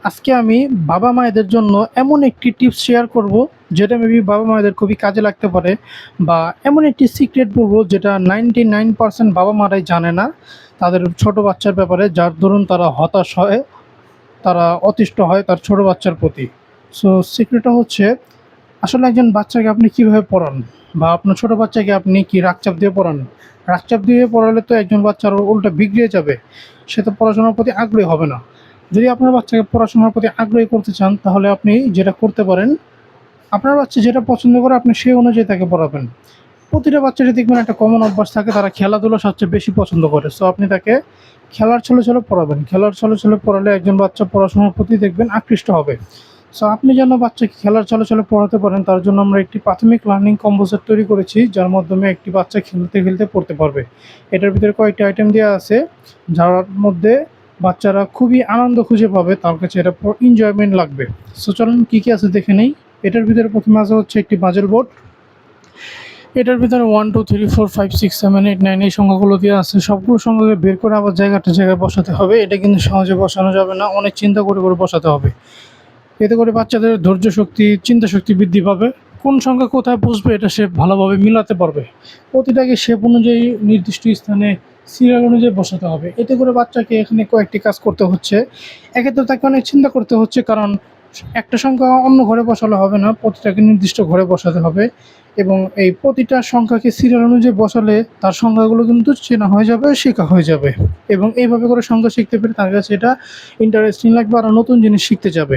আজকে আমি বাবা মায়েদের জন্য এমন একটি টিপস শেয়ার করব যেটা মেবি বাবা মায়েদের খুবই কাজে লাগতে পারে, বা এমন একটি সিক্রেট বলবো যেটা 99% বাবা মারাই জানে না তাদের ছোট বাচ্চার ব্যাপারে, যার দরুন তারা হতাশ হয়, তারা অতিষ্ঠ হয় তার ছোট বাচ্চার প্রতি। সো সিক্রেটটা হচ্ছে, আসলে একজন বাচ্চাকে আপনি কীভাবে পড়ান, বা আপনার ছোট বাচ্চাকে আপনি কি রাগচাপ দিয়ে পড়ান? রাগচাপ দিয়ে পড়ালে তো একজন বাচ্চার উল্টা বিগড়ে যাবে, সে তো পড়াশোনার প্রতি আগ্রহী হবে না। যদি আপনার বাচ্চাকে পড়াশোনার প্রতি আগ্রহী করতে চান, তাহলে আপনি যেটা করতে পারেন, আপনার বাচ্চা যেটা পছন্দ করে আপনি সেই অনুযায়ী তাকে পড়াবেন। প্রতিটা বাচ্চারই দেখবেন একটা কমন অভ্যাস থাকে, তারা খেলাধুলা সবচেয়ে বেশি পছন্দ করে। সো আপনি তাকে খেলার ছলে ছলে পড়াবেন। খেলার ছলে ছলে পড়ালে একজন বাচ্চা পড়াশোনার প্রতি দেখবেন আকৃষ্ট হবে। সো আপনি যেন বাচ্চাকে খেলার ছলে ছলে পড়াতে পারেন, তার জন্য আমরা একটি প্রাথমিক লার্নিং কম্পোজার তৈরি করেছি, যার মাধ্যমে একটি বাচ্চা খেলতে খেলতে পড়তে পারবে। এটার ভিতরে কয়েকটি আইটেম দেওয়া আছে, যার মধ্যে বাচ্চারা খুবই আনন্দ খুঁজে পাবে, তার কাছে এটা এনজয়মেন্ট লাগবে। সো চলুন কী কী আছে দেখে নেই। এটার ভিতরে প্রথমে আছে হচ্ছে একটি পাজল বোর্ড। এটার ভিতরে 1 2 3 4 5 6 7 8 9 এই সংখ্যাগুলো দেওয়া আছে। সবগুলো সংখ্যাকে বের করে আবার জায়গাটা জায়গায় বসাতে হবে। এটা কিন্তু সহজে বসানো যাবে না, অনেক চিন্তা করে করে বসাতে হবে। এতে করে বাচ্চাদের ধৈর্য শক্তি, চিন্তা শক্তি বৃদ্ধি পাবে। কোন সংখ্যা কোথায় বসবে এটা সে ভালোভাবে মিলাতে পারবে। প্রতিটাকে শেপ অনুযায়ী নির্দিষ্ট স্থানে সিরিয়াল অনুযায়ী বসাতে হবে। এতে করে বাচ্চাকে এখানে কয়েকটি কাজ করতে হচ্ছে। একে তো তাকে অনেক চিন্তা করতে হচ্ছে, কারণ একটা সংখ্যা অন্য ঘরে বসালে হবে না, প্রতিটাকে নির্দিষ্ট ঘরে বসাতে হবে। এবং এই প্রতিটা সংখ্যাকে সিরিয়াল অনুযায়ী বসালে তার সংখ্যাগুলো কিন্তু চেনা হয়ে যাবে, শেখা হয়ে যাবে। এবং এইভাবে করে সংখ্যা শিখতে পেরে তার কাছে এটা ইন্টারেস্টিং লাগবে, আর নতুন জিনিস শিখতে যাবে।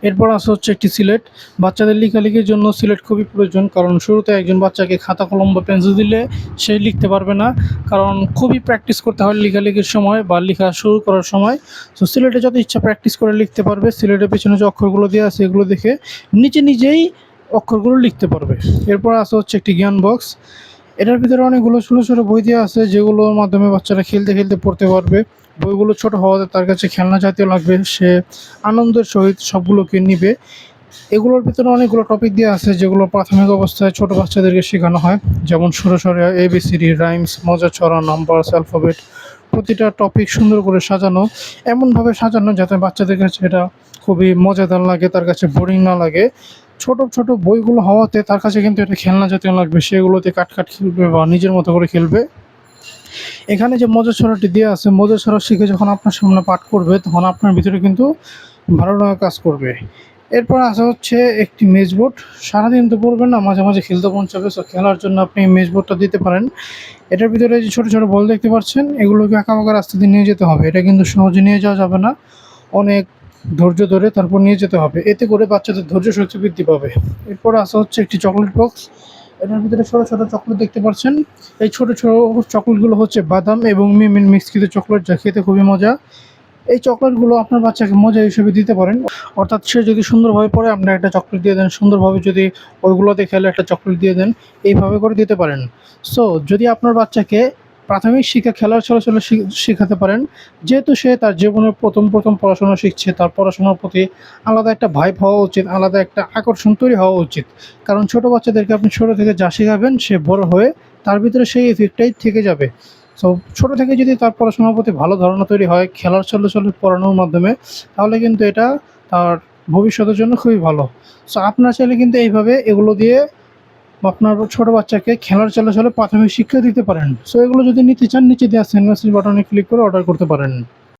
এরপর আসা হচ্ছে একটি সিলেট। বাচ্চাদের লেখালেখির জন্য সিলেট খুবই প্রয়োজন, কারণ শুরুতে একজন বাচ্চাকে খাতা কলম বা পেন্সিল দিলে সে লিখতে পারবে না, কারণ খুবই প্র্যাকটিস করতে হয় লেখালেখির সময় বা লেখা শুরু করার সময়। তো সিলেটে যত ইচ্ছা প্র্যাকটিস করে লিখতে পারবে। সিলেটের পেছনে যে অক্ষরগুলো দেওয়া আছে এগুলো দেখে নিজেই অক্ষরগুলো লিখতে পারবে। এরপর আসা হচ্ছে একটি জ্ঞান বক্স। এটার ভিতরে অনেকগুলো ছোটো ছোটো বই দেওয়া আছে, যেগুলোর মাধ্যমে বাচ্চারা খেলতে খেলতে পড়তে পারবে। বইগুলো ছোট হওয়াতে তার কাছে খেলনা জাতীয় লাগবে, সে আনন্দের সহিত সবগুলোকে নিবে। এগুলোর ভিতরে অনেকগুলো টপিক দেওয়া আছে, যেগুলো প্রাথমিক অবস্থায় ছোট বাচ্চাদেরকে শেখানো হয়, যেমন সরে সরে ABCD, রাইমস, মজা ছড়া, নাম্বারস, অ্যালফাবেট। প্রতিটা টপিক সুন্দর করে সাজানো, এমনভাবে সাজানো যাতে বাচ্চাদের কাছে এটা খুবই মজাদার লাগে, তার কাছে বোরিং না লাগে। ছোট ছোট বইগুলো হওয়াতে তার কাছে কিন্তু এটা খেলনা জাতীয় লাগবে, সেগুলোতে কাট খেলবে বা নিজের মতো করে খেলবে। এখানে যে মজার ছড়াটি দেওয়া আছে, মজার ছড়া শিখে যখন আপনার সামনে পাঠ করবে, তখন আপনার ভিতরে কিন্তু ভালো লাগা কাজ করবে। এরপর আসা হচ্ছে একটি মেজবোর্ড। সারাদিন তো পড়বেন না, মাঝে মাঝে খেলতে মন চাবে, সো খেলার জন্য আপনি মেজবোর্ডটা দিতে পারেন। এটার ভিতরে যে ছোটো ছোটো বল দেখতে পাচ্ছেন, এগুলোকে আঁকাবাঁকা রাস্তা দিয়ে নিয়ে যেতে হবে। এটা কিন্তু সহজে নিয়ে যাওয়া যাবে না, অনেক ধৈর্য ধরে তারপর নিয়ে যেতে হবে। এতে করে বাচ্চাদের ধৈর্য শক্তি বৃদ্ধি পাবে। এরপর আসা হচ্ছে একটি চকলেট বক্স। এটার ভিতরে ছোটো ছোটো চকলেট দেখতে পাচ্ছেন। এই ছোটো ছোটো চকলেটগুলো হচ্ছে বাদাম এবং মিমির মিক্সকৃত চকলেট, যা খেতে খুবই মজা। এই চকলেটগুলো আপনার বাচ্চাকে মজা হিসেবে দিতে পারেন। অর্থাৎ সে যদি সুন্দরভাবে পড়ে আপনি একটা চকলেট দিয়ে দেন, সুন্দরভাবে যদি ওইগুলোতে খেলে একটা চকলেট দিয়ে দেন, এইভাবে করে দিতে পারেন। সো যদি আপনার বাচ্চাকে প্রাথমিক শিক্ষা খেলার ছলে ছলে শেখাতে পারেন, যেহেতু সে তার জীবনের প্রথম পড়াশোনা শিখছে, তার পড়াশোনার প্রতি আলাদা একটা ভাইব হওয়া উচিত, আলাদা একটা আকর্ষণ তৈরি হওয়া উচিত। কারণ ছোটো বাচ্চাদেরকে আপনি ছোটো থেকে যা শেখাবেন, সে বড় হয়ে তার ভিতরে সেই ইফেক্টটাই থেকে যাবে। সো ছোটো থেকে যদি তার পড়াশোনার প্রতি ভালো ধারণা তৈরি হয় খেলার ছলে ছলে পড়ানোর মাধ্যমে, তাহলে কিন্তু এটা তার ভবিষ্যতের জন্য খুবই ভালো। সো আপনারা চাইলে কিন্তু এইভাবে এগুলো দিয়ে আপনার ছোটো বাচ্চাকে খেলার ছলে ছলে প্রাথমিক শিক্ষা দিতে পারেন। সো এগুলো যদি নিতে চান, নিচে দেওয়া সেন্ড মেসেজ বাটনে ক্লিক করে অর্ডার করতে পারেন।